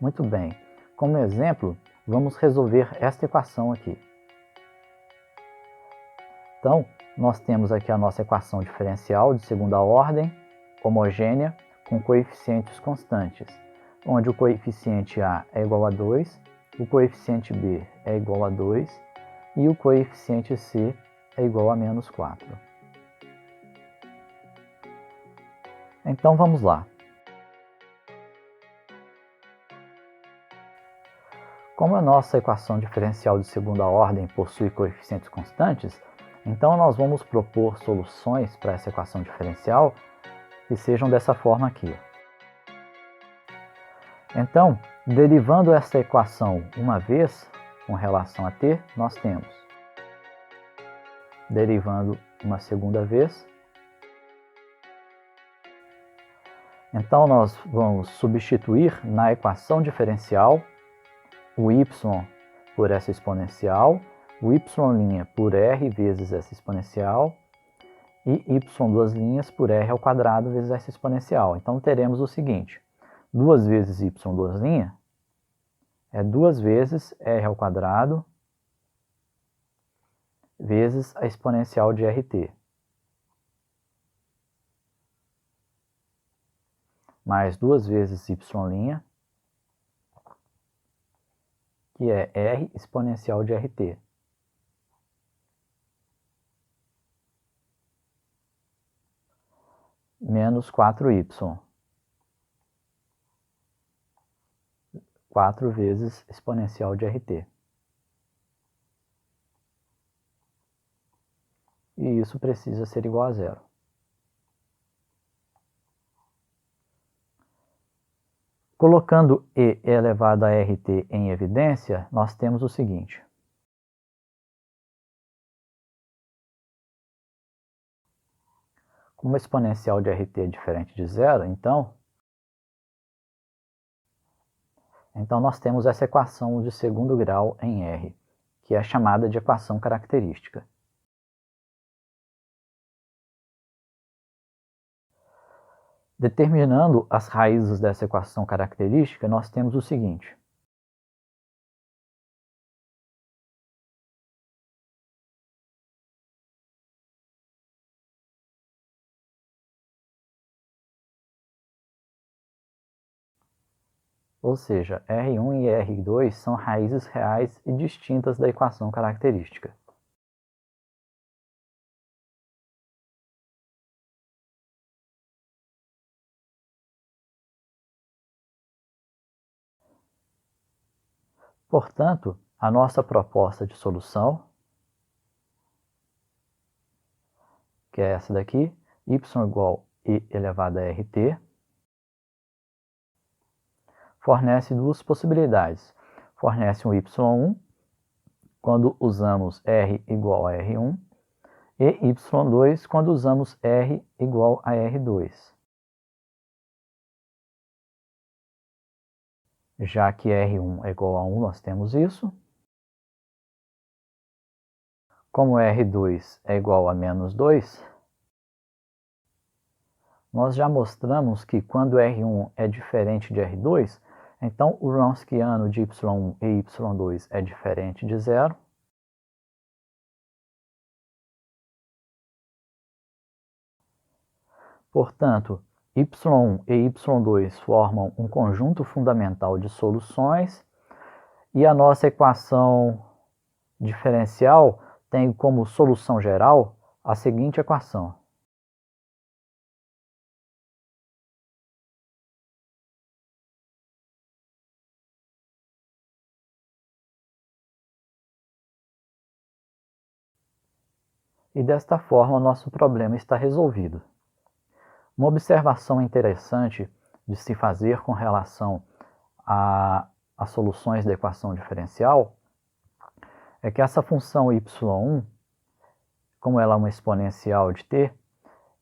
Muito bem. Como exemplo, vamos resolver esta equação aqui. Então, nós temos aqui a nossa equação diferencial de segunda ordem, homogênea, com coeficientes constantes, onde o coeficiente A é igual a 2, o coeficiente B é igual a 2 e o coeficiente C é igual a menos 4. Então vamos lá. Como a nossa equação diferencial de segunda ordem possui coeficientes constantes, então nós vamos propor soluções para essa equação diferencial que sejam dessa forma aqui. Então, derivando essa equação uma vez com relação a t, nós temos, derivando uma segunda vez, então nós vamos substituir na equação diferencial o y por essa exponencial, o y' por r vezes essa exponencial e y duas linhas por r ao quadrado vezes essa exponencial. Então teremos o seguinte, 2 vezes y duas linhas é 2 vezes r ao quadrado vezes a exponencial de rt. Mais 2 vezes y', que é r exponencial de rt. Menos 4y. 4 vezes exponencial de rt. E isso precisa ser igual a zero. Colocando e elevado a rt em evidência, nós temos o seguinte. Como a exponencial de rt é diferente de zero, então nós temos essa equação de segundo grau em R, que é chamada de equação característica. Determinando as raízes dessa equação característica, nós temos o seguinte. Ou seja, R1 e R2 são raízes reais e distintas da equação característica. Portanto, a nossa proposta de solução, que é essa daqui, y igual a e elevado a rt, fornece duas possibilidades. Fornece um y1 quando usamos r igual a r1 e y2 quando usamos r igual a r2. Já que R1 é igual a 1, nós temos isso. Como R2 é igual a menos 2, nós já mostramos que quando R1 é diferente de R2, então o Wronskiano de Y1 e Y2 é diferente de zero. Portanto, Y1 e Y2 formam um conjunto fundamental de soluções e a nossa equação diferencial tem como solução geral a seguinte equação. E desta forma, nosso problema está resolvido. Uma observação interessante de se fazer com relação às soluções da equação diferencial é que essa função y1, como ela é uma exponencial de t,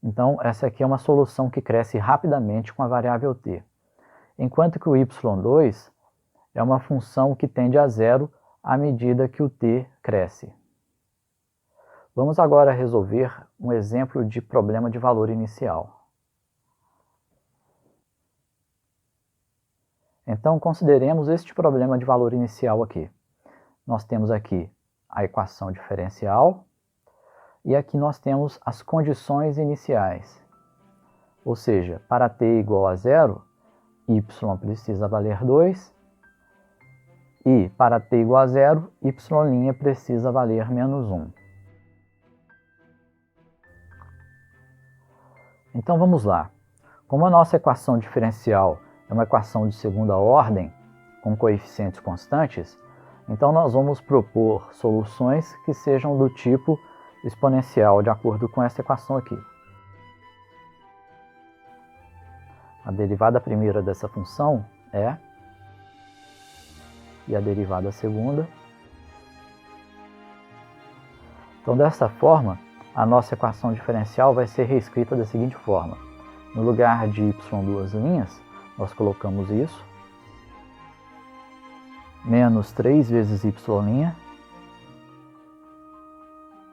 então essa aqui é uma solução que cresce rapidamente com a variável t, enquanto que o y2 é uma função que tende a zero à medida que o t cresce. Vamos agora resolver um exemplo de problema de valor inicial. Então, consideremos este problema de valor inicial aqui. Nós temos aqui a equação diferencial e aqui nós temos as condições iniciais. Ou seja, para t igual a zero, y precisa valer 2 e para t igual a zero, y' precisa valer menos 1. Então vamos lá. Como a nossa equação diferencial é uma equação de segunda ordem, com coeficientes constantes, então nós vamos propor soluções que sejam do tipo exponencial, de acordo com essa equação aqui. A derivada primeira dessa função é, e a derivada segunda. Então, dessa forma, a nossa equação diferencial vai ser reescrita da seguinte forma. No lugar de y duas linhas, nós colocamos isso, menos 3 vezes y',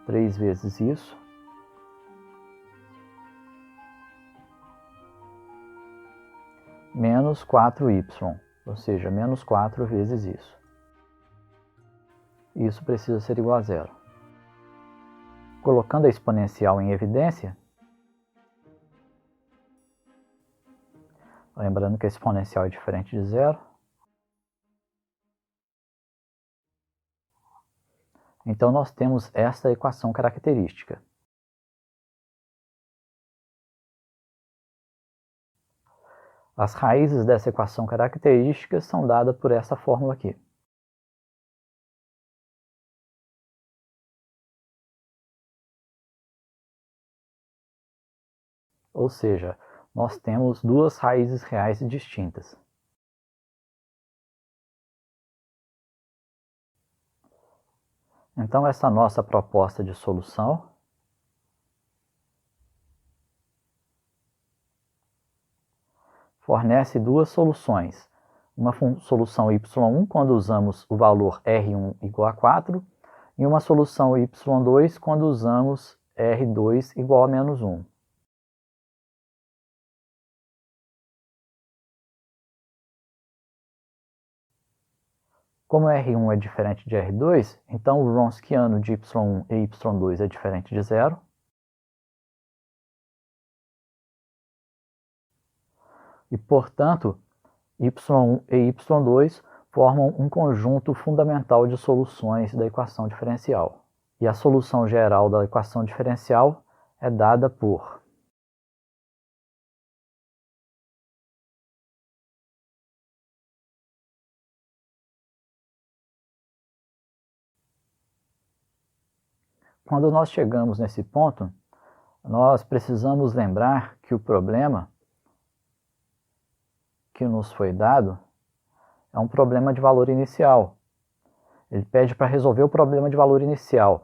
3 vezes isso, menos 4y, ou seja, menos 4 vezes isso. Isso precisa ser igual a zero. Colocando a exponencial em evidência, lembrando que a exponencial é diferente de zero, então nós temos esta equação característica. As raízes dessa equação característica são dadas por essa fórmula aqui. Ou seja, nós temos duas raízes reais e distintas. Então, essa nossa proposta de solução fornece duas soluções. Uma solução y1 quando usamos o valor R1 igual a 4 e uma solução y2 quando usamos R2 igual a menos 1. Como R1 é diferente de R2, então o Wronskiano de y1 e y2 é diferente de zero. E, portanto, y1 e y2 formam um conjunto fundamental de soluções da equação diferencial. E a solução geral da equação diferencial é dada por Quando nós chegamos nesse ponto, nós precisamos lembrar que o problema que nos foi dado é um problema de valor inicial. Ele pede para resolver o problema de valor inicial.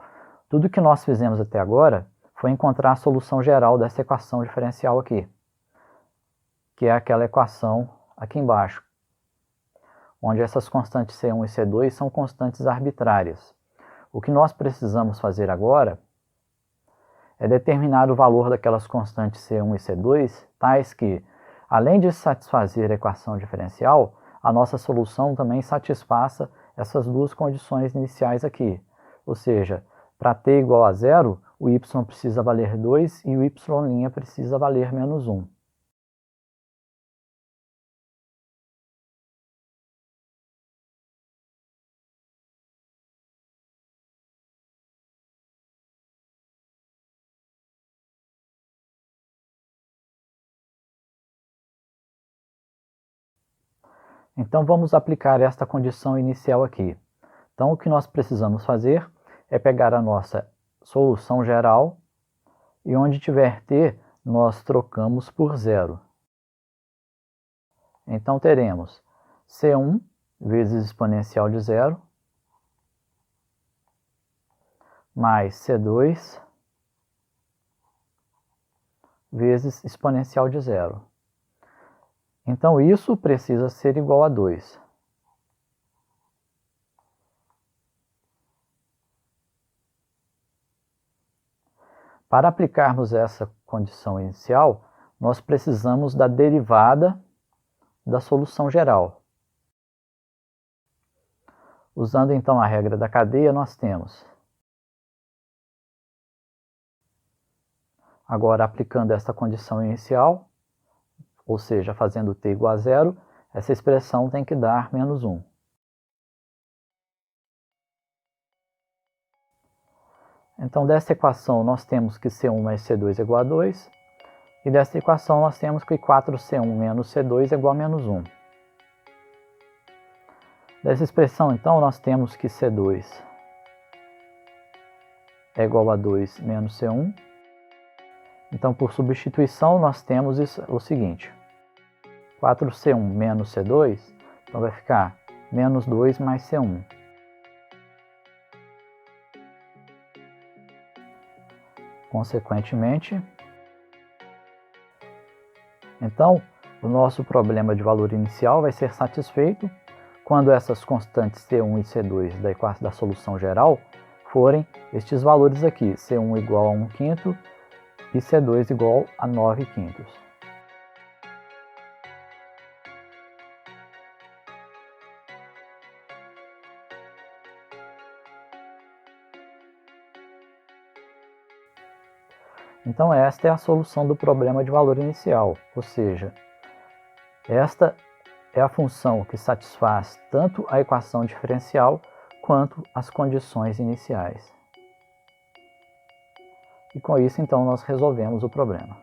Tudo que nós fizemos até agora foi encontrar a solução geral dessa equação diferencial aqui, que é aquela equação aqui embaixo, onde essas constantes C1 e C2 são constantes arbitrárias. O que nós precisamos fazer agora é determinar o valor daquelas constantes C1 e C2, tais que, além de satisfazer a equação diferencial, a nossa solução também satisfaça essas duas condições iniciais aqui. Ou seja, para t igual a zero, o y precisa valer 2 e o y' precisa valer menos 1. Então vamos aplicar esta condição inicial aqui. Então o que nós precisamos fazer é pegar a nossa solução geral e onde tiver t, nós trocamos por zero. Então teremos C1 vezes exponencial de zero mais C2 vezes exponencial de zero. Então isso precisa ser igual a 2. Para aplicarmos essa condição inicial, nós precisamos da derivada da solução geral. Usando então a regra da cadeia, nós temos, agora aplicando esta condição inicial, ou seja, fazendo t igual a zero, essa expressão tem que dar menos 1. Então, desta equação, nós temos que C1 mais C2 é igual a 2. E desta equação, nós temos que 4C1 menos C2 é igual a menos 1. Dessa expressão, então, nós temos que C2 é igual a 2 menos C1. Então, por substituição, nós temos o seguinte. 4C1 menos C2, então vai ficar menos 2 mais C1. Consequentemente, então, o nosso problema de valor inicial vai ser satisfeito quando essas constantes C1 e C2 da solução geral forem estes valores aqui, C1 igual a 1/5 e C2 igual a 9/5. Então, esta é a solução do problema de valor inicial, ou seja, esta é a função que satisfaz tanto a equação diferencial quanto as condições iniciais. E com isso, então, nós resolvemos o problema.